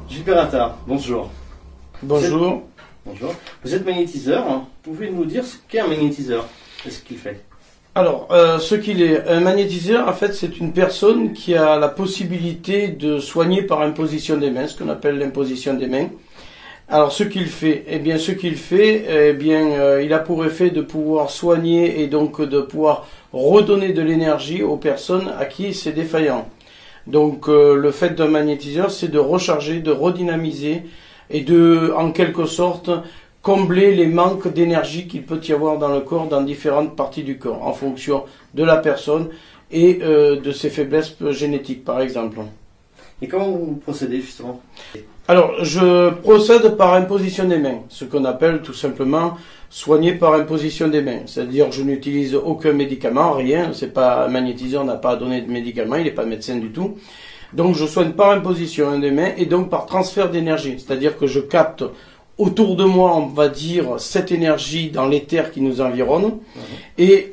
Gilles Perata, bonjour. Bonjour. Bonjour. Vous êtes magnétiseur. Hein. Pouvez-vous nous dire ce qu'est un magnétiseur et ce qu'il fait? Alors, ce qu'il est, un magnétiseur, en fait, c'est une personne qui a la possibilité de soigner par imposition des mains, ce qu'on appelle l'imposition des mains. Alors, ce qu'il fait, il a pour effet de pouvoir soigner et donc de pouvoir redonner de l'énergie aux personnes à qui c'est défaillant. Donc, le fait d'un magnétiseur, c'est de recharger, de redynamiser et de, en quelque sorte, combler les manques d'énergie qu'il peut y avoir dans le corps, dans différentes parties du corps, en fonction de la personne et de ses faiblesses génétiques, par exemple. Et comment vous procédez, justement? Alors, je procède par imposition des mains, ce qu'on appelle tout simplement soigner par imposition des mains. C'est-à-dire, je n'utilise aucun médicament, rien. C'est pas un magnétiseur, n'a pas à donner de médicaments, il n'est pas médecin du tout. Donc, je soigne par imposition des mains et donc par transfert d'énergie. C'est-à-dire que je capte autour de moi, on va dire, cette énergie dans l'éther qui nous environne. Et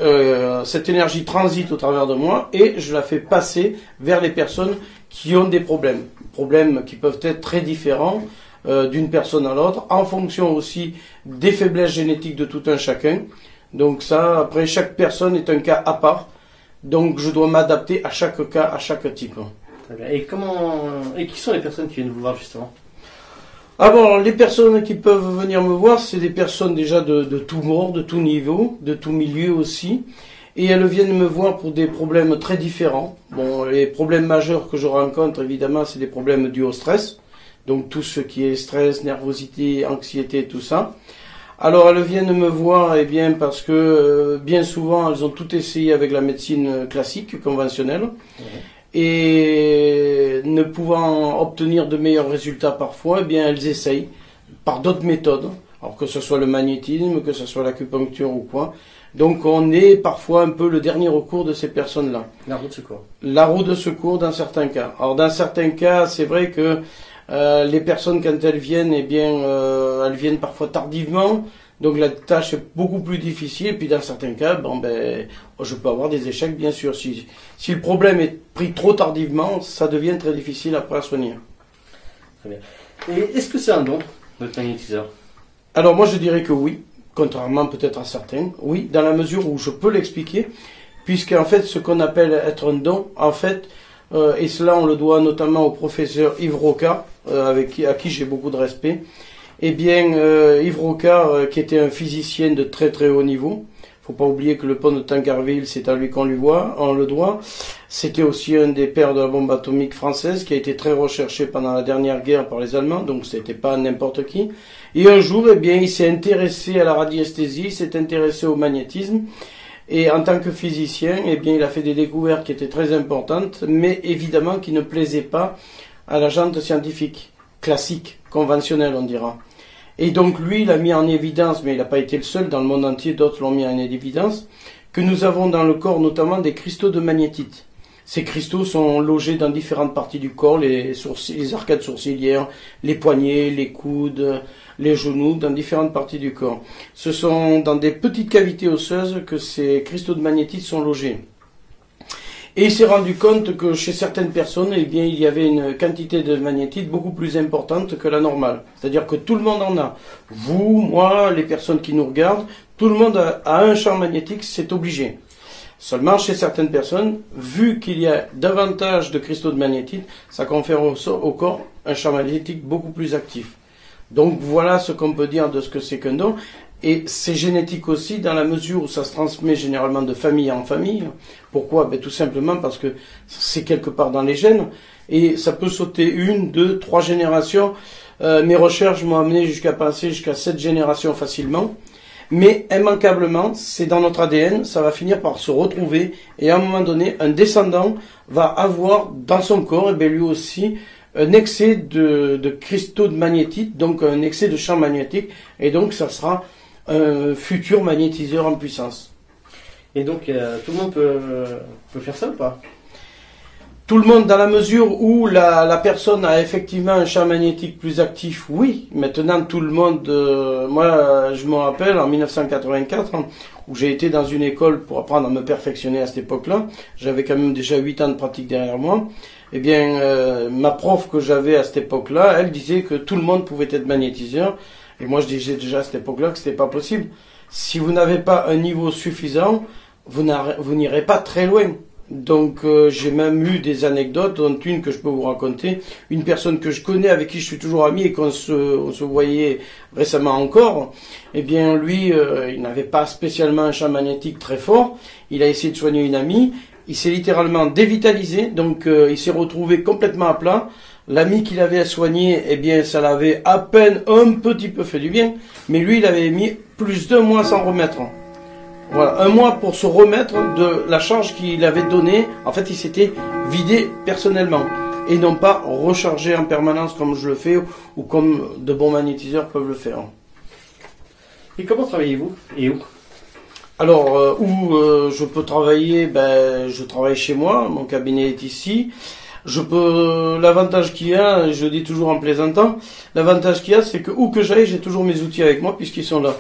cette énergie transite au travers de moi et je la fais passer vers les personnes qui ont des problèmes. Problèmes qui peuvent être très différents d'une personne à l'autre, en fonction aussi des faiblesses génétiques de tout un chacun. Donc ça, après, chaque personne est un cas à part. Donc je dois m'adapter à chaque cas, à chaque type. Très bien. Et qui sont les personnes qui viennent vous voir, justement? Alors, les personnes qui peuvent venir me voir, c'est des personnes déjà de tout bord, de tout niveau, de tout milieu aussi. Et elles viennent me voir pour des problèmes très différents. Bon, les problèmes majeurs que je rencontre, évidemment, c'est des problèmes dus au stress. Donc, tout ce qui est stress, nervosité, anxiété, tout ça. Alors, elles viennent me voir, eh bien, parce que bien souvent, elles ont tout essayé avec la médecine classique, conventionnelle. Et ne pouvant obtenir de meilleurs résultats parfois, eh bien, elles essayent par d'autres méthodes. Alors, que ce soit le magnétisme, que ce soit l'acupuncture ou quoi. Donc on est parfois un peu le dernier recours de ces personnes-là. La roue de secours. La roue de secours dans certains cas. Alors dans certains cas, c'est vrai que les personnes quand elles viennent, eh bien, elles viennent parfois tardivement. Donc la tâche est beaucoup plus difficile. Et puis dans certains cas, je peux avoir des échecs bien sûr. Si le problème est pris trop tardivement, ça devient très difficile après à soigner. Très bien. Et est-ce que c'est un don, votre magnétiseur? Alors moi je dirais que oui. Contrairement peut-être à certains, oui, dans la mesure où je peux l'expliquer, puisqu'en fait, ce qu'on appelle être un don, en fait, et cela on le doit notamment au professeur Yves Rocard, à qui j'ai beaucoup de respect, eh bien, Yves Rocard, qui était un physicien de très très haut niveau, faut pas oublier que le pont de Tancarville, c'est à lui qu'on le doit. C'était aussi un des pères de la bombe atomique française, qui a été très recherché pendant la dernière guerre par les Allemands, donc c'était pas n'importe qui. Et un jour, eh bien, il s'est intéressé à la radiesthésie, il s'est intéressé au magnétisme, et en tant que physicien, eh bien, il a fait des découvertes qui étaient très importantes, mais évidemment qui ne plaisaient pas à la gente scientifique, classique, conventionnelle, on dira. Et donc lui, il a mis en évidence, mais il n'a pas été le seul, dans le monde entier, d'autres l'ont mis en évidence, que nous avons dans le corps notamment des cristaux de magnétite. Ces cristaux sont logés dans différentes parties du corps, les arcades sourcilières, les poignets, les coudes, les genoux, dans différentes parties du corps. Ce sont dans des petites cavités osseuses que ces cristaux de magnétite sont logés. Et il s'est rendu compte que chez certaines personnes, eh bien, il y avait une quantité de magnétite beaucoup plus importante que la normale. C'est-à-dire que tout le monde en a. Vous, moi, les personnes qui nous regardent, tout le monde a un champ magnétique, c'est obligé. Seulement, chez certaines personnes, vu qu'il y a davantage de cristaux de magnétite, ça confère au corps un champ magnétique beaucoup plus actif. Donc voilà ce qu'on peut dire de ce que c'est qu'un don. Et c'est génétique aussi dans la mesure où ça se transmet généralement de famille en famille. Pourquoi? Tout simplement parce que c'est quelque part dans les gènes. Et ça peut sauter 1, 2, 3 générations. Mes recherches m'ont amené jusqu'à passer jusqu'à 7 générations facilement. Mais immanquablement, c'est dans notre ADN, ça va finir par se retrouver. Et à un moment donné, un descendant va avoir dans son corps, et lui aussi, un excès de cristaux de magnétite, donc un excès de champ magnétique. Et donc ça sera un futur magnétiseur en puissance. Et donc, tout le monde peut faire ça ou pas? Tout le monde, dans la mesure où la personne a effectivement un champ magnétique plus actif, oui. Maintenant, tout le monde, moi, je me rappelle, en 1984, où j'ai été dans une école pour apprendre à me perfectionner à cette époque-là, j'avais quand même déjà 8 ans de pratique derrière moi, eh bien, ma prof que j'avais à cette époque-là, elle disait que tout le monde pouvait être magnétiseur, et moi je disais déjà à cette époque-là que c'était pas possible. Si vous n'avez pas un niveau suffisant, vous n'irez pas très loin. Donc j'ai même eu des anecdotes, dont une que je peux vous raconter. Une personne que je connais, avec qui je suis toujours ami et on se voyait récemment encore, eh bien lui, il n'avait pas spécialement un champ magnétique très fort. Il a essayé de soigner une amie. Il s'est littéralement dévitalisé, donc il s'est retrouvé complètement à plat. L'ami qu'il avait soigné, eh bien ça l'avait à peine un petit peu fait du bien, mais lui il avait mis plus d'1 mois sans remettre. Voilà, 1 mois pour se remettre de la charge qu'il avait donnée. En fait, il s'était vidé personnellement et non pas rechargé en permanence comme je le fais ou comme de bons magnétiseurs peuvent le faire. Et comment travaillez-vous et où? Alors, où je peux travailler, je travaille chez moi, mon cabinet est ici. L'avantage qu'il y a, je dis toujours en plaisantant, l'avantage qu'il y a, c'est que où que j'aille, j'ai toujours mes outils avec moi puisqu'ils sont là.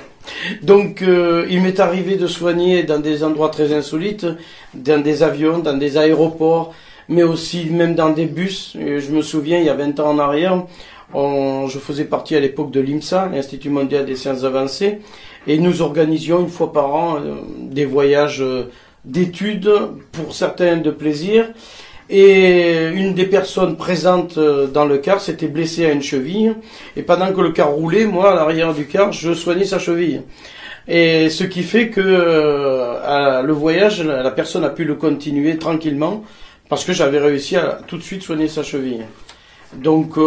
Donc, il m'est arrivé de soigner dans des endroits très insolites, dans des avions, dans des aéroports, mais aussi même dans des bus. Et je me souviens, il y a 20 ans en arrière, je faisais partie à l'époque de l'IMSA, l'Institut mondial des sciences avancées, et nous organisions une fois par an des voyages d'études, pour certains de plaisir. Et une des personnes présentes dans le car s'était blessée à une cheville. Et pendant que le car roulait, moi, à l'arrière du car, je soignais sa cheville. Et ce qui fait que le voyage, la personne a pu le continuer tranquillement parce que j'avais réussi à tout de suite soigner sa cheville. Donc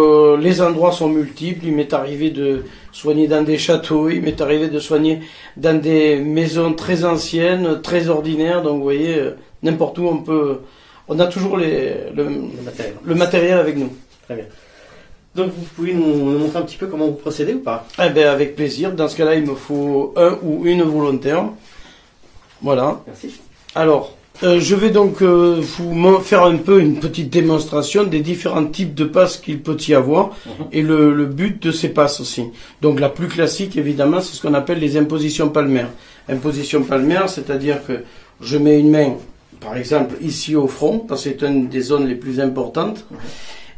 les endroits sont multiples. Il m'est arrivé de soigner dans des châteaux, il m'est arrivé de soigner dans des maisons très anciennes, très ordinaires. Donc vous voyez, n'importe où on a toujours le matériel avec nous. Très bien. Donc vous pouvez nous montrer un petit peu comment vous procédez ou pas? Eh bien avec plaisir. Dans ce cas-là, il me faut un ou une volontaire. Voilà. Merci. Alors, je vais donc vous faire un peu une petite démonstration des différents types de passes qu'il peut y avoir et le but de ces passes aussi. Donc la plus classique, évidemment, c'est ce qu'on appelle les impositions palmaires. Imposition palmaire, c'est-à-dire que je mets une main, par exemple, ici au front, parce que c'est une des zones les plus importantes.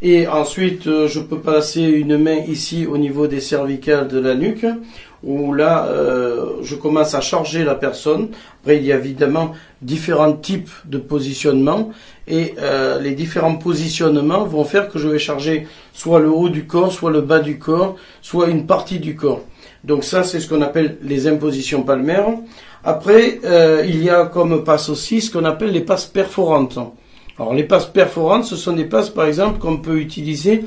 Et ensuite, je peux passer une main ici au niveau des cervicales de la nuque, où là, je commence à charger la personne. Après, il y a évidemment différents types de positionnement. Et les différents positionnements vont faire que je vais charger soit le haut du corps, soit le bas du corps, soit une partie du corps. Donc ça, c'est ce qu'on appelle les impositions palmaires. Après, il y a comme passe aussi ce qu'on appelle les passes perforantes. Alors les passes perforantes, ce sont des passes par exemple qu'on peut utiliser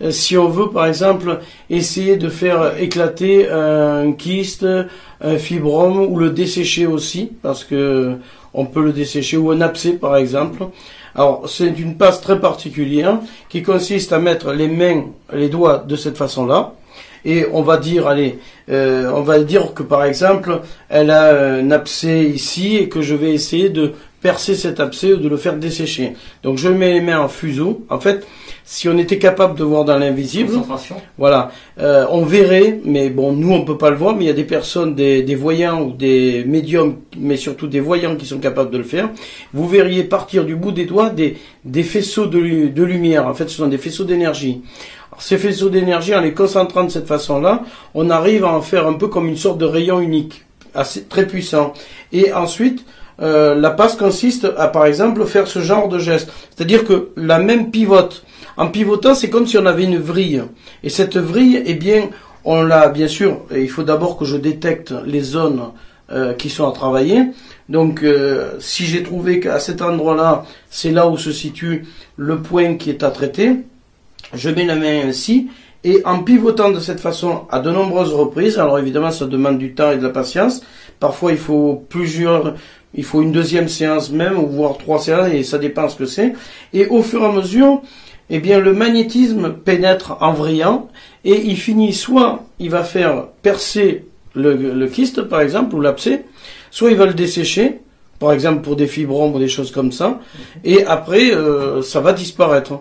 si on veut par exemple essayer de faire éclater un kyste, un fibrome ou le dessécher aussi, parce que on peut le dessécher, ou un abcès par exemple. Alors c'est une passe très particulière qui consiste à mettre les mains, les doigts de cette façon-là. Et on va dire, on va dire que par exemple, elle a un abcès ici et que je vais essayer de percer cet abcès ou de le faire dessécher. Donc je mets les mains en fuseau. En fait, si on était capable de voir dans l'invisible, voilà, on verrait, mais bon, nous on peut pas le voir, mais il y a des personnes, des voyants ou des médiums, mais surtout des voyants qui sont capables de le faire. Vous verriez partir du bout des doigts des faisceaux de lumière. En fait, ce sont des faisceaux d'énergie. Ces faisceaux d'énergie, en les concentrant de cette façon-là, on arrive à en faire un peu comme une sorte de rayon unique, assez très puissant. Et ensuite, la passe consiste à, par exemple, faire ce genre de geste. C'est-à-dire que la même pivote. En pivotant, c'est comme si on avait une vrille. Et cette vrille, eh bien, on l'a, bien sûr, il faut d'abord que je détecte les zones qui sont à travailler. Donc, si j'ai trouvé qu'à cet endroit-là, c'est là où se situe le point qui est à traiter, je mets la main ainsi, et en pivotant de cette façon à de nombreuses reprises, alors évidemment ça demande du temps et de la patience, parfois il faut une deuxième séance même, ou voire 3 séances, et ça dépend ce que c'est, et au fur et à mesure, eh bien le magnétisme pénètre en vrillant, et il finit soit, il va faire percer le kyste, par exemple, ou l'abcès, soit il va le dessécher, par exemple pour des fibromes ou des choses comme ça, et après, ça va disparaître.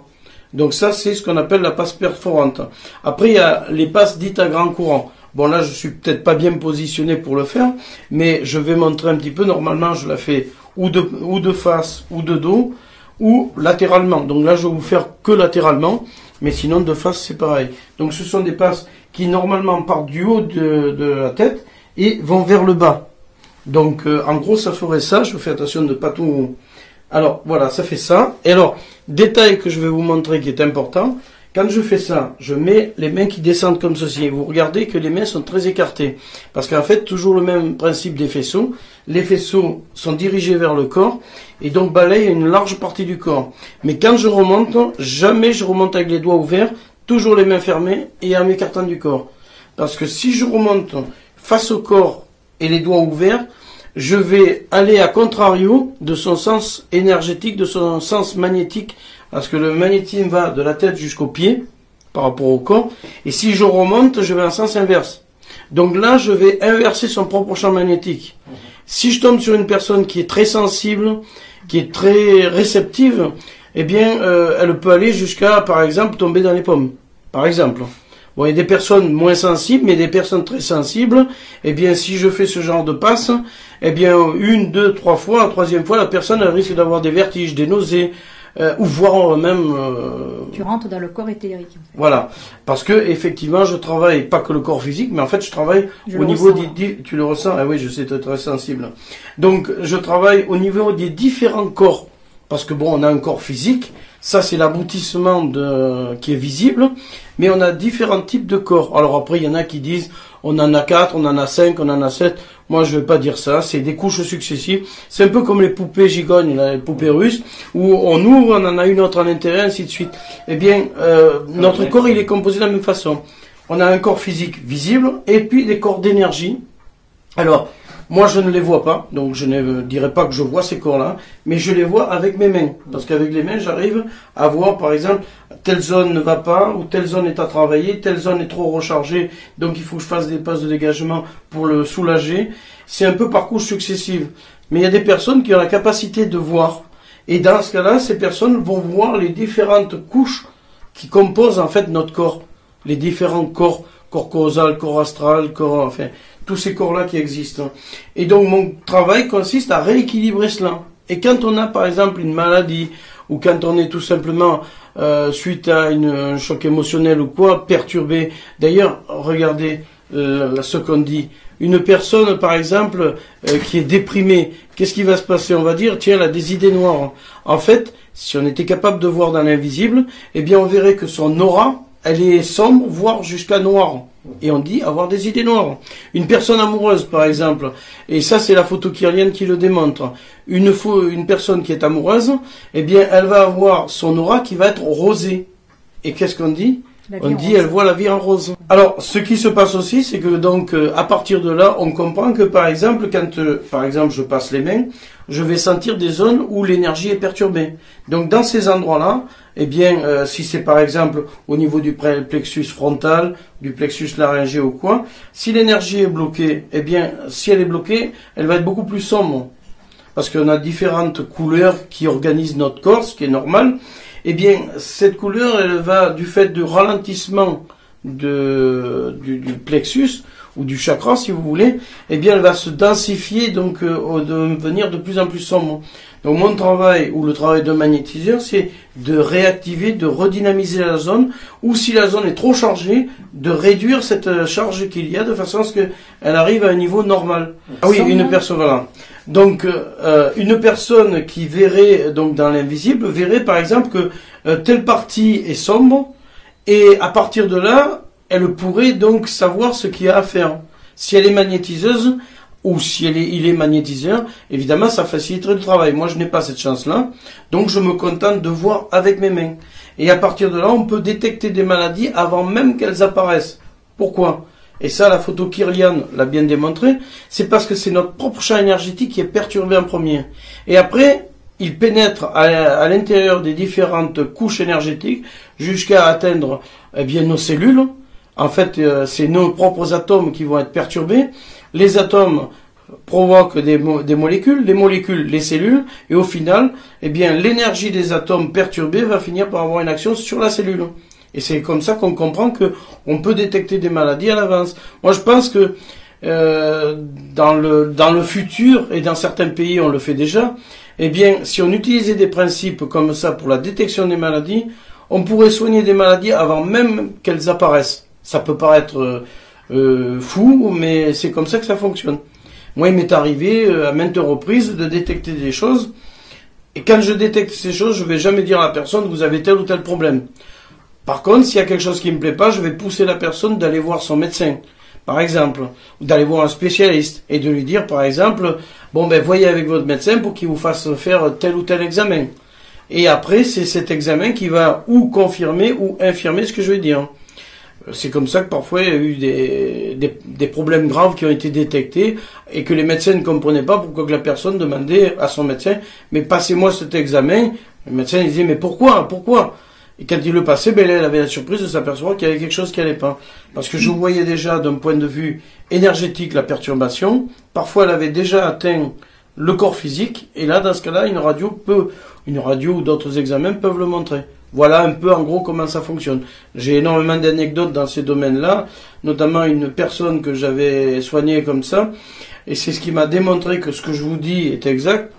Donc ça, c'est ce qu'on appelle la passe perforante. Après, il y a les passes dites à grand courant. Bon, là, je suis peut-être pas bien positionné pour le faire, mais je vais montrer un petit peu. Normalement, je la fais ou de face, ou de dos, ou latéralement. Donc là, je vais vous faire que latéralement, mais sinon, de face, c'est pareil. Donc ce sont des passes qui, normalement, partent du haut de la tête et vont vers le bas. Donc, en gros, ça ferait ça. Je fais attention de pas tout... Alors, voilà, ça fait ça. Et alors, détail que je vais vous montrer qui est important. Quand je fais ça, je mets les mains qui descendent comme ceci. Vous regardez que les mains sont très écartées. Parce qu'en fait, toujours le même principe des faisceaux. Les faisceaux sont dirigés vers le corps et donc balayent une large partie du corps. Mais quand je remonte, jamais je remonte avec les doigts ouverts, toujours les mains fermées et en m'écartant du corps. Parce que si je remonte face au corps et les doigts ouverts, je vais aller à contrario de son sens énergétique, de son sens magnétique, parce que le magnétisme va de la tête jusqu'aux pieds, par rapport au corps, et si je remonte, je vais en sens inverse. Donc là, je vais inverser son propre champ magnétique. Si je tombe sur une personne qui est très sensible, qui est très réceptive, eh bien, elle peut aller jusqu'à, par exemple, tomber dans les pommes. Par exemple. Bon, il y a des personnes moins sensibles, mais des personnes très sensibles, eh bien, si je fais ce genre de passe, eh bien, 1, 2, 3 fois, la troisième fois, la personne elle risque d'avoir des vertiges, des nausées, ou voire même... Tu rentres dans le corps éthérique. En fait. Voilà. Parce que, effectivement, je travaille pas que le corps physique, mais en fait, je travaille Je au le niveau ressens, tu le ressens? Ah oui, je sais, tu es très sensible. Donc, je travaille au niveau des différents corps. Parce que bon, on a un corps physique. Ça, c'est l'aboutissement qui est visible. Mais on a différents types de corps. Alors après, il y en a qui disent, on en a 4, on en a 5, on en a 7. Moi, je vais pas dire ça. C'est des couches successives. C'est un peu comme les poupées gigognes, les poupées russes, où on ouvre, on en a une autre à l'intérieur, ainsi de suite. Eh bien, notre corps, il est composé de la même façon. On a un corps physique visible, et puis des corps d'énergie. Alors, moi, je ne les vois pas, donc je ne dirais pas que je vois ces corps-là, mais je les vois avec mes mains. Parce qu'avec les mains, j'arrive à voir, par exemple, telle zone ne va pas, ou telle zone est à travailler, telle zone est trop rechargée, donc il faut que je fasse des passes de dégagement pour le soulager. C'est un peu par couches successives. Mais il y a des personnes qui ont la capacité de voir. Et dans ce cas-là, ces personnes vont voir les différentes couches qui composent en fait notre corps. Les différents corps, corps causal, corps astral, corps, enfin, tous ces corps-là qui existent. Et donc mon travail consiste à rééquilibrer cela. Et quand on a par exemple une maladie, ou quand on est tout simplement suite à un choc émotionnel ou quoi, perturbé. D'ailleurs, regardez ce qu'on dit. Une personne par exemple qui est déprimée, qu'est-ce qui va se passer? On va dire, tiens, elle a des idées noires. En fait, si on était capable de voir dans l'invisible, eh bien on verrait que son aura, elle est sombre, voire jusqu'à noire. Et on dit avoir des idées noires. Une personne amoureuse, par exemple, et ça c'est la photo kirlienne qui le démontre. Une personne qui est amoureuse, eh bien elle va avoir son aura qui va être rosée. Et qu'est-ce qu'on dit? On dit elle voit la vie en rose. Alors, ce qui se passe aussi, c'est que donc à partir de là, on comprend que par exemple, quand par exemple je passe les mains, je vais sentir des zones où l'énergie est perturbée. Donc dans ces endroits-là, eh bien, si c'est par exemple au niveau du plexus frontal, du plexus laryngé ou quoi, si l'énergie est bloquée, eh bien, si elle est bloquée, elle va être beaucoup plus sombre. Parce qu'on a différentes couleurs qui organisent notre corps, ce qui est normal. Eh bien, cette couleur, elle va du fait du ralentissement du plexus, ou du chakra, si vous voulez, eh bien, elle va se densifier, donc, devenir de plus en plus sombre. Donc, mon travail, ou le travail d'un magnétiseur, c'est de réactiver, de redynamiser la zone, ou si la zone est trop chargée, de réduire cette charge qu'il y a, de façon à ce qu'elle arrive à un niveau normal. Ah oui, une personne, voilà. Donc, une personne qui verrait, donc, dans l'invisible, verrait, par exemple, que telle partie est sombre, et à partir de là, elle pourrait donc savoir ce qu'il y a à faire. Si elle est magnétiseuse, ou si il est magnétiseur, évidemment, ça faciliterait le travail. Moi, je n'ai pas cette chance-là, donc je me contente de voir avec mes mains. Et à partir de là, on peut détecter des maladies avant même qu'elles apparaissent. Pourquoi? Et ça, la photo kirliane l'a bien démontré, c'est parce que c'est notre propre champ énergétique qui est perturbé en premier. Et après, il pénètre à l'intérieur des différentes couches énergétiques jusqu'à atteindre, eh bien, nos cellules. En fait, c'est nos propres atomes qui vont être perturbés. Les atomes provoquent des molécules, les molécules, les cellules, et au final, eh bien, l'énergie des atomes perturbés va finir par avoir une action sur la cellule. Et c'est comme ça qu'on comprend que on peut détecter des maladies à l'avance. Moi, je pense que dans le futur, et dans certains pays, on le fait déjà, eh bien, si on utilisait des principes comme ça pour la détection des maladies, on pourrait soigner des maladies avant même qu'elles apparaissent. Ça peut paraître fou, mais c'est comme ça que ça fonctionne. Moi, il m'est arrivé à maintes reprises de détecter des choses, et quand je détecte ces choses, je vais jamais dire à la personne, vous avez tel ou tel problème. Par contre, s'il y a quelque chose qui me plaît pas, je vais pousser la personne d'aller voir son médecin, par exemple, ou d'aller voir un spécialiste, et de lui dire, par exemple, bon, ben, voyez avec votre médecin pour qu'il vous fasse faire tel ou tel examen. Et après, c'est cet examen qui va ou confirmer ou infirmer ce que je vais dire. C'est comme ça que parfois il y a eu des problèmes graves qui ont été détectés et que les médecins ne comprenaient pas pourquoi que la personne demandait à son médecin, mais passez-moi cet examen. Le médecin disait, mais pourquoi? Et quand il le passait, ben, elle avait la surprise de s'apercevoir qu'il y avait quelque chose qui allait pas. Parce que je voyais déjà d'un point de vue énergétique la perturbation. Parfois, elle avait déjà atteint le corps physique. Et là, dans ce cas-là, une radio ou d'autres examens peuvent le montrer. Voilà un peu en gros comment ça fonctionne. J'ai énormément d'anecdotes dans ces domaines-là, notamment une personne que j'avais soignée comme ça. Et c'est ce qui m'a démontré que ce que je vous dis est exact.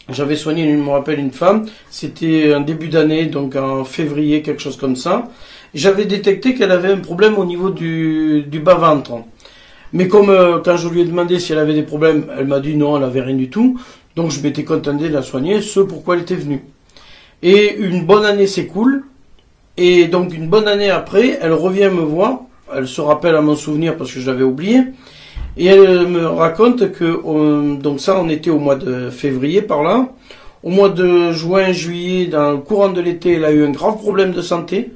J'avais soigné, je me rappelle, une femme, c'était en début d'année, donc en février, quelque chose comme ça. J'avais détecté qu'elle avait un problème au niveau du bas-ventre. Mais comme quand je lui ai demandé si elle avait des problèmes, elle m'a dit non, elle n'avait rien du tout. Donc je m'étais contenté de la soigner, ce pourquoi elle était venue. Et une bonne année s'écoule, et donc une bonne année après, elle revient me voir, elle se rappelle à mon souvenir parce que je l'avais oublié, et elle me raconte que, donc ça on était au mois de février par là, au mois de juin, juillet, dans le courant de l'été, elle a eu un grave problème de santé,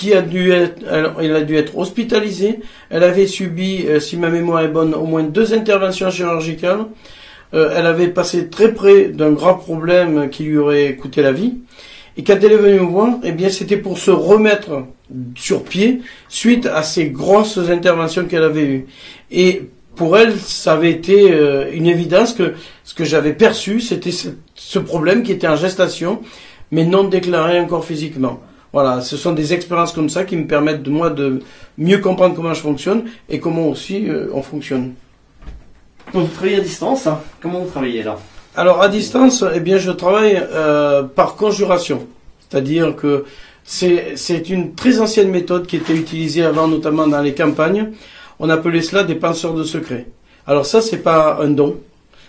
elle a dû être hospitalisée, elle avait subi, si ma mémoire est bonne, au moins 2 interventions chirurgicales, elle avait passé très près d'un grave problème qui lui aurait coûté la vie. Et quand elle est venue me voir, eh bien, c'était pour se remettre sur pied suite à ces grosses interventions qu'elle avait eues. Et pour elle, ça avait été une évidence que ce que j'avais perçu, c'était ce problème qui était en gestation, mais non déclaré encore physiquement. Voilà, ce sont des expériences comme ça qui me permettent de mieux comprendre comment je fonctionne et comment aussi on fonctionne. Donc vous travaillez à distance, hein. Comment vous travaillez là? Alors à distance, eh bien je travaille par conjuration, c'est-à-dire que c'est une très ancienne méthode qui était utilisée avant, notamment dans les campagnes. On appelait cela des penseurs de secrets. Alors ça, c'est pas un don,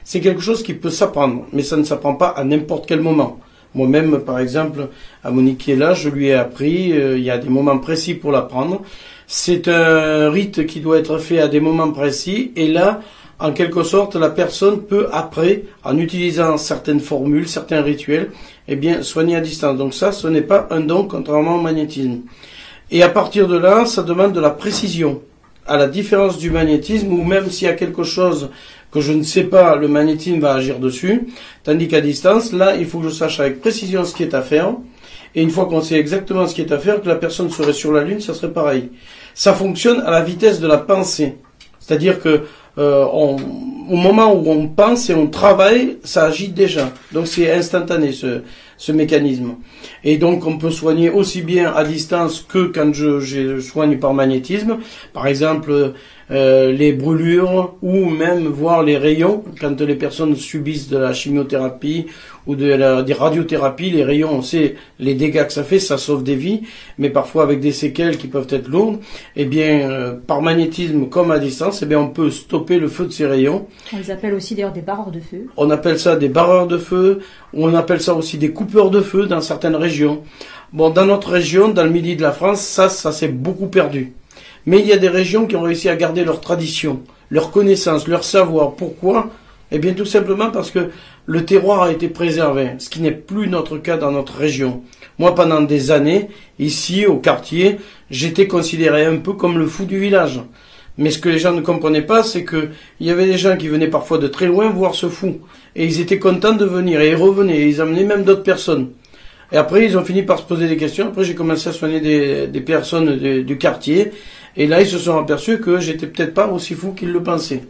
c'est quelque chose qui peut s'apprendre, mais ça ne s'apprend pas à n'importe quel moment. Moi-même, par exemple, à Monique qui est là, je lui ai appris, il y a des moments précis pour l'apprendre. C'est un rite qui doit être fait à des moments précis, et là, en quelque sorte, la personne peut après, en utilisant certaines formules, certains rituels, eh bien, soigner à distance. Donc ça, ce n'est pas un don, contrairement au magnétisme. Et à partir de là, ça demande de la précision. À la différence du magnétisme, où même s'il y a quelque chose que je ne sais pas, le magnétisme va agir dessus. Tandis qu'à distance, là, il faut que je sache avec précision ce qui est à faire. Et une fois qu'on sait exactement ce qui est à faire, que la personne serait sur la Lune, ça serait pareil. Ça fonctionne à la vitesse de la pensée. C'est-à-dire que au moment où on pense et on travaille, ça agit déjà. Donc c'est instantané ce mécanisme. Et donc on peut soigner aussi bien à distance que quand je soigne par magnétisme. Par exemple, les brûlures ou même voir les rayons. Quand les personnes subissent de la chimiothérapie ou des radiothérapies, les rayons, on sait les dégâts que ça fait, ça sauve des vies, mais parfois avec des séquelles qui peuvent être lourdes. Eh bien, par magnétisme comme à distance, eh bien, on peut stopper le feu de ces rayons. On les appelle aussi d'ailleurs des barreurs de feu. On appelle ça des barreurs de feu, ou on appelle ça aussi des coupeurs de feu dans certaines régions. Bon, dans notre région, dans le midi de la France, ça s'est beaucoup perdu. Mais il y a des régions qui ont réussi à garder leur tradition, leur connaissance, leur savoir. Pourquoi? Eh bien, tout simplement parce que le terroir a été préservé, ce qui n'est plus notre cas dans notre région. Moi, pendant des années, ici, au quartier, j'étais considéré un peu comme le fou du village. Mais ce que les gens ne comprenaient pas, c'est que il y avait des gens qui venaient parfois de très loin voir ce fou. Et ils étaient contents de venir, et ils revenaient, et ils amenaient même d'autres personnes. Et après, ils ont fini par se poser des questions. Après, j'ai commencé à soigner des personnes du quartier. Et là, ils se sont aperçus que j'étais peut-être pas aussi fou qu'ils le pensaient.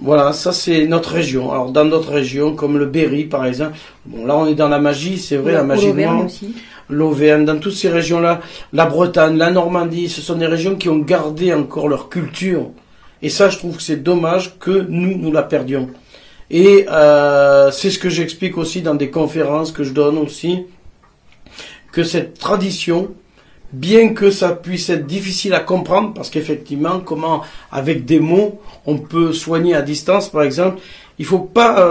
Voilà, ça c'est notre région. Alors dans d'autres régions, comme le Berry par exemple, bon là on est dans la magie, c'est vrai, la magie noire, l'Auvergne, dans toutes ces régions-là, la Bretagne, la Normandie, ce sont des régions qui ont gardé encore leur culture. Et ça, je trouve que c'est dommage que nous la perdions. Et c'est ce que j'explique aussi dans des conférences que je donne aussi, que cette tradition, bien que ça puisse être difficile à comprendre, parce qu'effectivement, comment, avec des mots, on peut soigner à distance, par exemple, il faut pas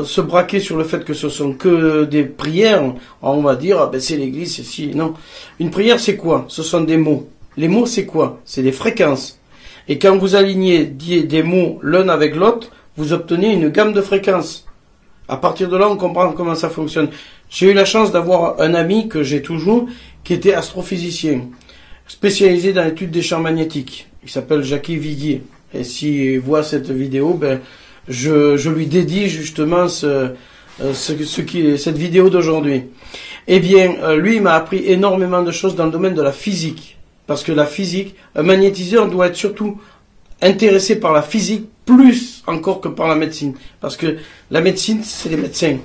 se braquer sur le fait que ce sont que des prières. On va dire, ah ben c'est l'église, c'est si. Non. Une prière, c'est quoi? Ce sont des mots. Les mots, c'est quoi? C'est des fréquences. Et quand vous alignez des mots l'un avec l'autre, vous obtenez une gamme de fréquences. À partir de là, on comprend comment ça fonctionne. J'ai eu la chance d'avoir un ami que j'ai toujours, qui était astrophysicien, spécialisé dans l'étude des champs magnétiques. Il s'appelle Jackie Viguier. Et s'il voit cette vidéo, ben, je lui dédie justement cette vidéo d'aujourd'hui. Eh bien, lui, il m'a appris énormément de choses dans le domaine de la physique. Parce que la physique, un magnétiseur doit être surtout intéressé par la physique plus encore que par la médecine. Parce que la médecine, c'est les médecins.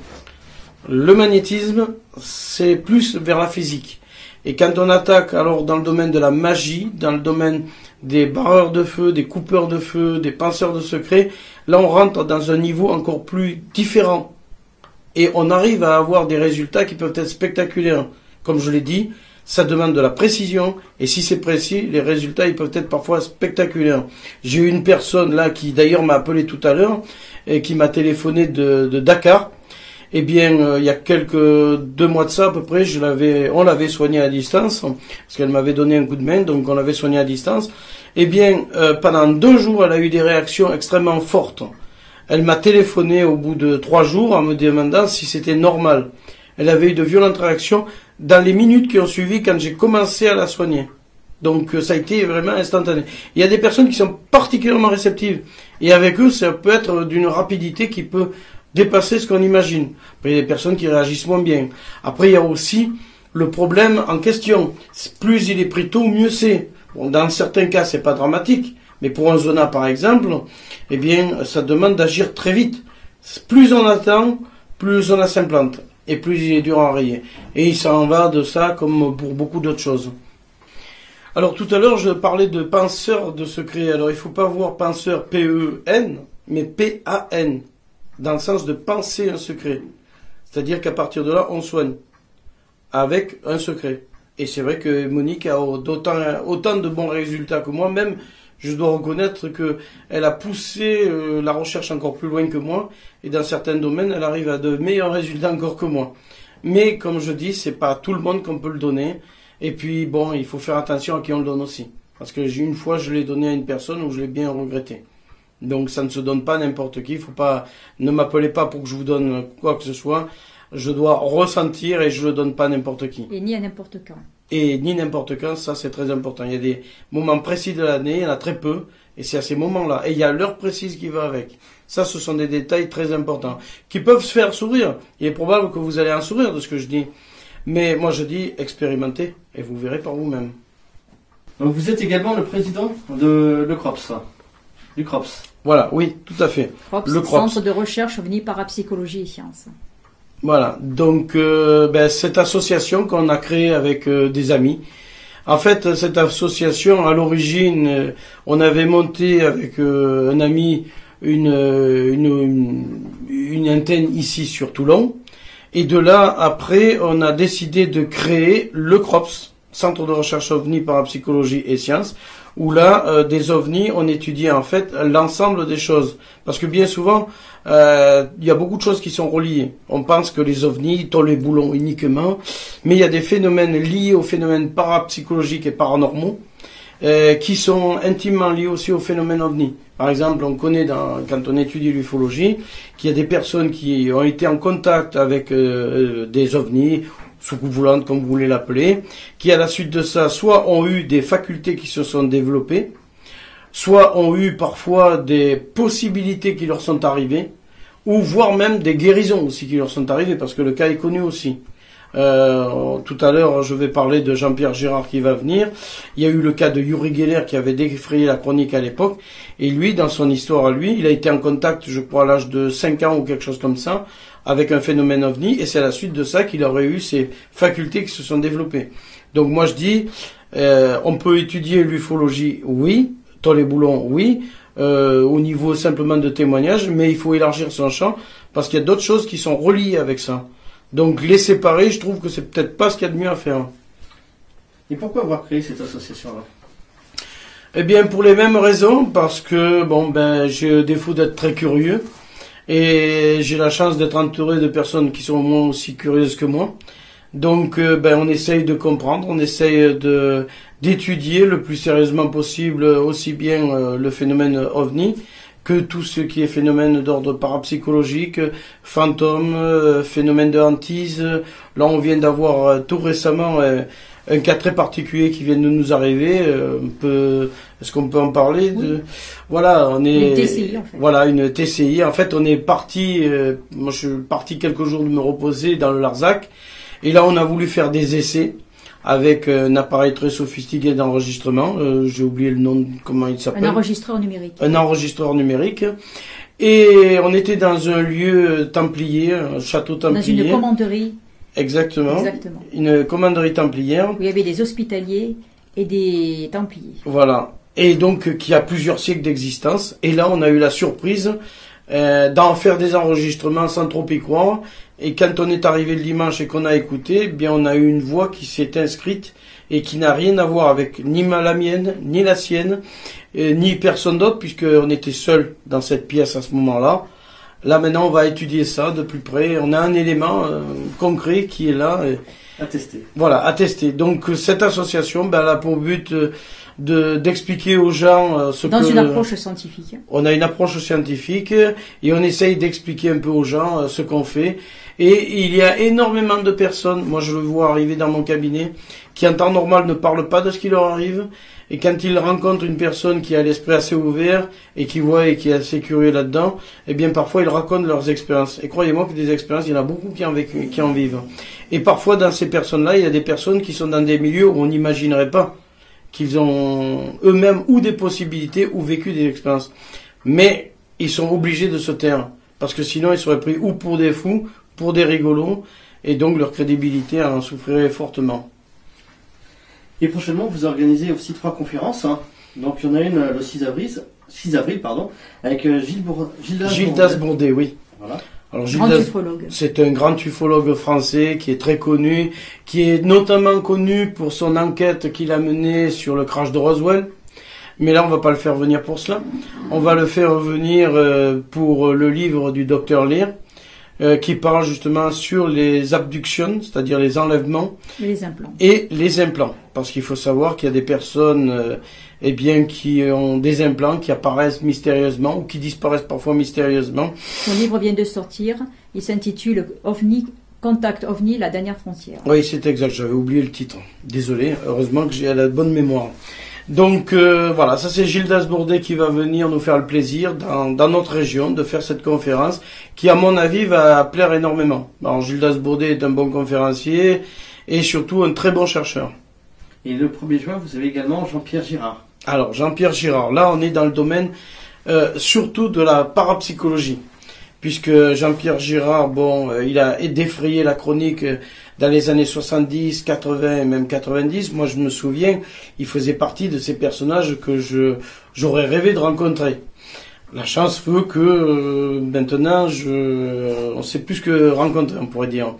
Le magnétisme, c'est plus vers la physique. Et quand on attaque alors dans le domaine de la magie, dans le domaine des barreurs de feu, des coupeurs de feu, des penseurs de secrets, là on rentre dans un niveau encore plus différent. Et on arrive à avoir des résultats qui peuvent être spectaculaires. Comme je l'ai dit, ça demande de la précision, et si c'est précis, les résultats ils peuvent être parfois spectaculaires. J'ai eu une personne là qui d'ailleurs m'a appelé tout à l'heure, et qui m'a téléphoné de Dakar. Eh bien, il y a 2 mois de ça à peu près, on l'avait soignée à distance, parce qu'elle m'avait donné un coup de main, donc on l'avait soignée à distance. Eh bien, pendant 2 jours, elle a eu des réactions extrêmement fortes. Elle m'a téléphoné au bout de 3 jours en me demandant si c'était normal. Elle avait eu de violentes réactions dans les minutes qui ont suivi quand j'ai commencé à la soigner. Donc ça a été vraiment instantané. Il y a des personnes qui sont particulièrement réceptives, et avec eux, ça peut être d'une rapidité qui peut dépasser ce qu'on imagine. Après, il y a des personnes qui réagissent moins bien. Après, il y a aussi le problème en question. Plus il est pris tôt, mieux c'est. Bon, dans certains cas, c'est pas dramatique. Mais pour un zona, par exemple, eh bien, ça demande d'agir très vite. Plus on attend, plus le zona s'implante. Et plus il est dur à enrayer. Et il s'en va de ça comme pour beaucoup d'autres choses. Alors, tout à l'heure, je parlais de penseur de secret. Alors, il faut pas voir penseur P-E-N, mais P-A-N. Dans le sens de penser un secret. C'est-à-dire qu'à partir de là, on soigne. Avec un secret. Et c'est vrai que Monique a autant de bons résultats que moi. Même, je dois reconnaître qu'elle a poussé la recherche encore plus loin que moi. Et dans certains domaines, elle arrive à de meilleurs résultats encore que moi. Mais, comme je dis, c'est pas à tout le monde qu'on peut le donner. Et puis, bon, il faut faire attention à qui on le donne aussi. Parce que une fois, je l'ai donné à une personne où je l'ai bien regretté. Donc ça ne se donne pas à n'importe qui. Ne m'appelez pas pour que je vous donne quoi que ce soit. Je dois ressentir et je le donne pas à n'importe qui. Et ni à n'importe quand. Et ni n'importe quand, ça c'est très important. Il y a des moments précis de l'année, il y en a très peu, et c'est à ces moments-là. Et il y a l'heure précise qui va avec. Ça, ce sont des détails très importants qui peuvent se faire sourire. Il est probable que vous allez en sourire de ce que je dis. Mais moi je dis expérimentez et vous verrez par vous-même. Donc vous êtes également le président de le CROPS, du CROPS. Voilà, oui, tout à fait. CROPS, le CROPS. Centre de recherche OVNI Parapsychologie et Sciences. Voilà, donc cette association qu'on a créée avec des amis. En fait, cette association, à l'origine, on avait monté avec un ami une antenne ici sur Toulon. Et de là, après, on a décidé de créer le CROPS, Centre de recherche OVNI Parapsychologie et Sciences, où là, des ovnis, on étudie en fait l'ensemble des choses. Parce que bien souvent, il y a beaucoup de choses qui sont reliées. On pense que les ovnis tombent les boulons uniquement, mais il y a des phénomènes liés aux phénomènes parapsychologiques et paranormaux, qui sont intimement liés aussi aux phénomènes ovnis. Par exemple, on connaît quand on étudie l'ufologie, qu'il y a des personnes qui ont été en contact avec des ovnis, soucoupe volante, comme vous voulez l'appeler, qui à la suite de ça, soit ont eu des facultés qui se sont développées, soit ont eu parfois des possibilités qui leur sont arrivées, ou voire même des guérisons aussi qui leur sont arrivées, parce que le cas est connu aussi. Tout à l'heure, je vais parler de Jean-Pierre Girard qui va venir. Il y a eu le cas de Uri Geller qui avait défrayé la chronique à l'époque. Et lui, dans son histoire à lui, il a été en contact, je crois, à l'âge de 5 ans ou quelque chose comme ça, avec un phénomène ovni. Et c'est à la suite de ça qu'il aurait eu ces facultés qui se sont développées. Donc moi, je dis, on peut étudier l'ufologie, oui. Tol et Boulon, oui. Au niveau simplement de témoignage, mais il faut élargir son champ parce qu'il y a d'autres choses qui sont reliées avec ça. Donc les séparer, je trouve que c'est peut-être pas ce qu'il y a de mieux à faire. Et pourquoi avoir créé cette association-là? Eh bien pour les mêmes raisons, parce que j'ai le défaut d'être très curieux et j'ai la chance d'être entouré de personnes qui sont au moins aussi curieuses que moi. Donc on essaye de comprendre, on essaye d'étudier le plus sérieusement possible aussi bien le phénomène ovni que tout ce qui est phénomène d'ordre parapsychologique, fantôme, phénomène de hantise. Là, on vient d'avoir tout récemment un cas très particulier qui vient de nous arriver. Est-ce qu'on peut en parler Voilà, on est. Une TCI en fait. Voilà, une TCI. En fait, on est parti. Moi, je suis parti quelques jours de me reposer dans le Larzac, et là, on a voulu faire des essais avec un appareil très sophistiqué d'enregistrement. J'ai oublié le nom, comment il s'appelle. Un enregistreur numérique. Un enregistreur numérique. Et on était dans un lieu templier, un château templier. Dans une commanderie. Exactement. Exactement. Une commanderie templière. Où il y avait des hospitaliers et des templiers. Voilà. Et donc, qui a plusieurs siècles d'existence. Et là, on a eu la surprise d'en faire des enregistrements sans trop y croire. Et quand on est arrivé le dimanche et qu'on a écouté, bien on a eu une voix qui s'est inscrite et qui n'a rien à voir avec ni la mienne, ni la sienne, ni personne d'autre, puisqu'on était seul dans cette pièce à ce moment-là. Là maintenant, on va étudier ça de plus près. On a un élément concret qui est là. À tester. Voilà, à tester. Donc cette association, elle a pour but d'expliquer aux gens ce que... Dans une approche scientifique. On a une approche scientifique et on essaye d'expliquer un peu aux gens ce qu'on fait. Et il y a énormément de personnes, moi je le vois arriver dans mon cabinet, qui en temps normal ne parlent pas de ce qui leur arrive. Et quand ils rencontrent une personne qui a l'esprit assez ouvert et qui voit et qui est assez curieux là-dedans, eh bien parfois ils racontent leurs expériences. Et croyez-moi que des expériences, il y en a beaucoup qui en vivent. Et parfois dans ces personnes-là, il y a des personnes qui sont dans des milieux où on n'imaginerait pas qu'ils ont eux-mêmes ou des possibilités ou vécu des expériences. Mais ils sont obligés de se taire. Parce que sinon ils seraient pris ou pour des fous, pour des rigolos, et donc leur crédibilité en souffrirait fortement. Et prochainement, vous organisez aussi 3 conférences. Donc il y en a une le 6 avril, avec Gildas Bourdet, oui. Voilà. Alors Gildas, c'est un grand ufologue français qui est très connu, qui est notamment connu pour son enquête qu'il a menée sur le crash de Roswell. Mais là, on va pas le faire venir pour cela. On va le faire venir pour le livre du docteur Lear, qui parle justement sur les abductions, c'est-à-dire les enlèvements et les implants. Parce qu'il faut savoir qu'il y a des personnes qui ont des implants qui apparaissent mystérieusement ou qui disparaissent parfois mystérieusement. Son livre vient de sortir, il s'intitule OVNI, Contact OVNI, la dernière frontière. Oui, c'est exact, j'avais oublié le titre. Désolé, heureusement que j'ai la bonne mémoire. Donc voilà, ça c'est Gildas Bourdet qui va venir nous faire le plaisir dans notre région de faire cette conférence qui à mon avis va plaire énormément. Alors Gildas Bourdet est un bon conférencier et surtout un très bon chercheur. Et le 1er juin, vous avez également Jean-Pierre Girard. Alors Jean-Pierre Girard, là on est dans le domaine surtout de la parapsychologie. Puisque Jean-Pierre Girard, il a défrayé la chronique dans les années 70, 80 et même 90. Moi, je me souviens, il faisait partie de ces personnages que j'aurais rêvé de rencontrer. La chance veut que maintenant, on sait plus que rencontrer, on pourrait dire.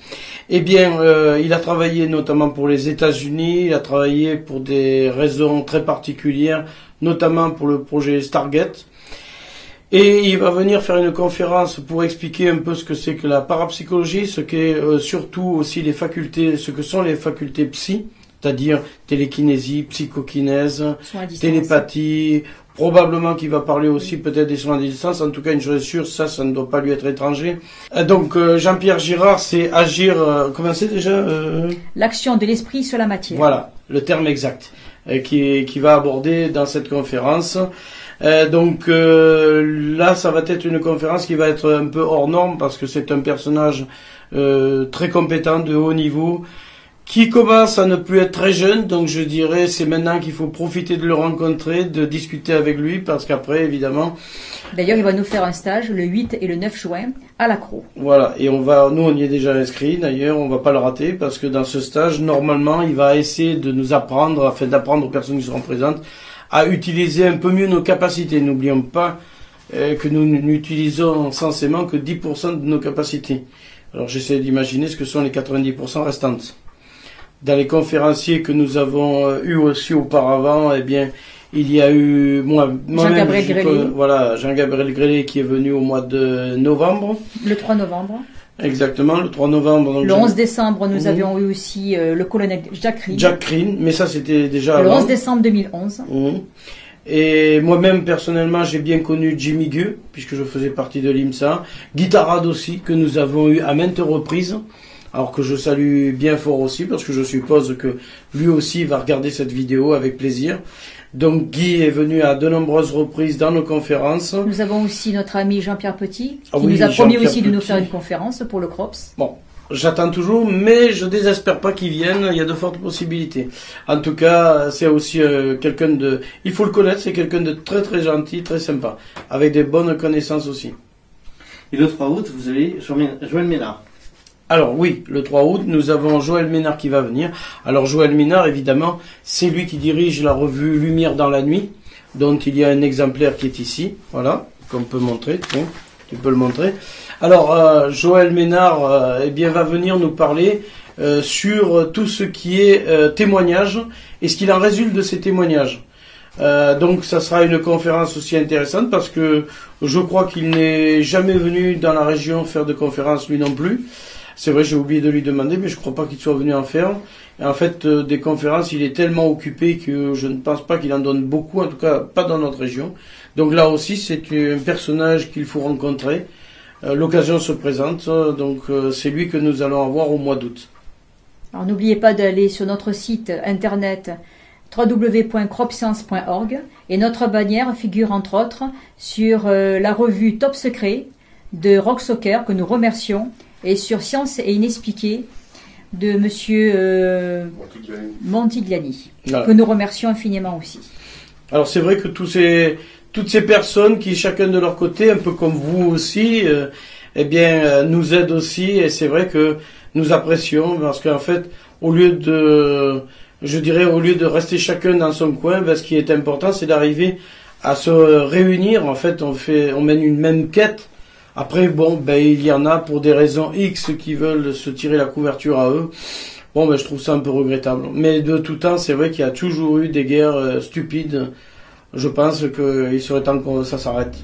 Eh bien, il a travaillé notamment pour les États-Unis, il a travaillé pour des raisons très particulières, notamment pour le projet Stargate. Et il va venir faire une conférence pour expliquer un peu ce que c'est que la parapsychologie, ce qu'est surtout aussi les facultés, ce que sont les facultés psy, c'est-à-dire télékinésie, psychokinèse, télépathie, probablement qu'il va parler aussi peut-être des soins à distance, en tout cas une chose est sûre, ça ne doit pas lui être étranger. Donc Jean-Pierre Girard, c'est agir, comment c'est déjà L'action de l'esprit sur la matière. Voilà, le terme exact, qui va aborder dans cette conférence. Là, ça va être une conférence qui va être un peu hors norme parce que c'est un personnage très compétent, de haut niveau, qui commence à ne plus être très jeune. Donc je dirais c'est maintenant qu'il faut profiter de le rencontrer, de discuter avec lui, parce qu'après, évidemment... D'ailleurs, il va nous faire un stage le 8 et le 9 juin à l'Accro. Voilà, et nous on y est déjà inscrit, d'ailleurs, on va pas le rater, parce que dans ce stage, normalement, il va essayer de nous apprendre, afin d'apprendre aux personnes qui seront présentes, à utiliser un peu mieux nos capacités. N'oublions pas que nous n'utilisons censément que 10% de nos capacités. Alors j'essaie d'imaginer ce que sont les 90% restantes. Dans les conférenciers que nous avons eu aussi auparavant, eh bien, il y a eu Jean-Gabriel Grélé. Voilà, Jean-Gabriel Grélé qui est venu au mois de novembre. Le 3 novembre. Exactement, le 3 novembre. Donc le 11 décembre, nous avions eu aussi le colonel Jacques Rine. Jacques Rine, mais ça c'était déjà le avant. 11 décembre 2011. Et moi-même, personnellement, j'ai bien connu Jimmy Gueux, puisque je faisais partie de l'IMSA. Guitarade aussi, que nous avons eu à maintes reprises. Alors que je salue bien fort aussi, parce que je suppose que lui aussi va regarder cette vidéo avec plaisir. Donc Guy est venu à de nombreuses reprises dans nos conférences. Nous avons aussi notre ami Jean-Pierre Petit, qui nous a promis aussi de nous faire une conférence pour le CROPS. Bon, j'attends toujours, mais je désespère pas qu'il vienne, il y a de fortes possibilités. En tout cas, c'est aussi quelqu'un de... Il faut le connaître, c'est quelqu'un de très très gentil, très sympa, avec des bonnes connaissances aussi. Et le 3 août, vous avez Joël Ménard. Alors oui, le 3 août, nous avons Joël Ménard qui va venir. Alors Joël Ménard, évidemment, c'est lui qui dirige la revue Lumière dans la nuit, dont il y a un exemplaire qui est ici, voilà, qu'on peut montrer. Tiens, tu peux le montrer. Alors Joël Ménard, eh bien, va venir nous parler sur tout ce qui est témoignage et ce qu'il en résulte de ces témoignages. Donc ça sera une conférence aussi intéressante parce que je crois qu'il n'est jamais venu dans la région faire de conférence lui non plus. C'est vrai, j'ai oublié de lui demander, mais je crois pas qu'il soit venu en faire. Et en fait, des conférences, il est tellement occupé que je ne pense pas qu'il en donne beaucoup, en tout cas pas dans notre région. Donc là aussi, c'est un personnage qu'il faut rencontrer. L'occasion se présente, donc c'est lui que nous allons avoir au mois d'août. Alors n'oubliez pas d'aller sur notre site internet www.cropscience.org et notre bannière figure entre autres sur la revue Top Secret de Rock Soccer que nous remercions et sur Science et Inexpliqué de monsieur Montigliani voilà. Que nous remercions infiniment aussi. Alors c'est vrai que toutes ces personnes qui chacun de leur côté, un peu comme vous aussi, eh bien nous aident aussi et c'est vrai que nous apprécions parce qu'en fait au lieu de rester chacun dans son coin, ben, ce qui est important c'est d'arriver à se réunir. En fait on mène une même quête. Après, bon, ben, il y en a pour des raisons X qui veulent se tirer la couverture à eux. Bon, ben, je trouve ça un peu regrettable. Mais de tout temps, c'est vrai qu'il y a toujours eu des guerres stupides. Je pense qu'il serait temps que ça s'arrête.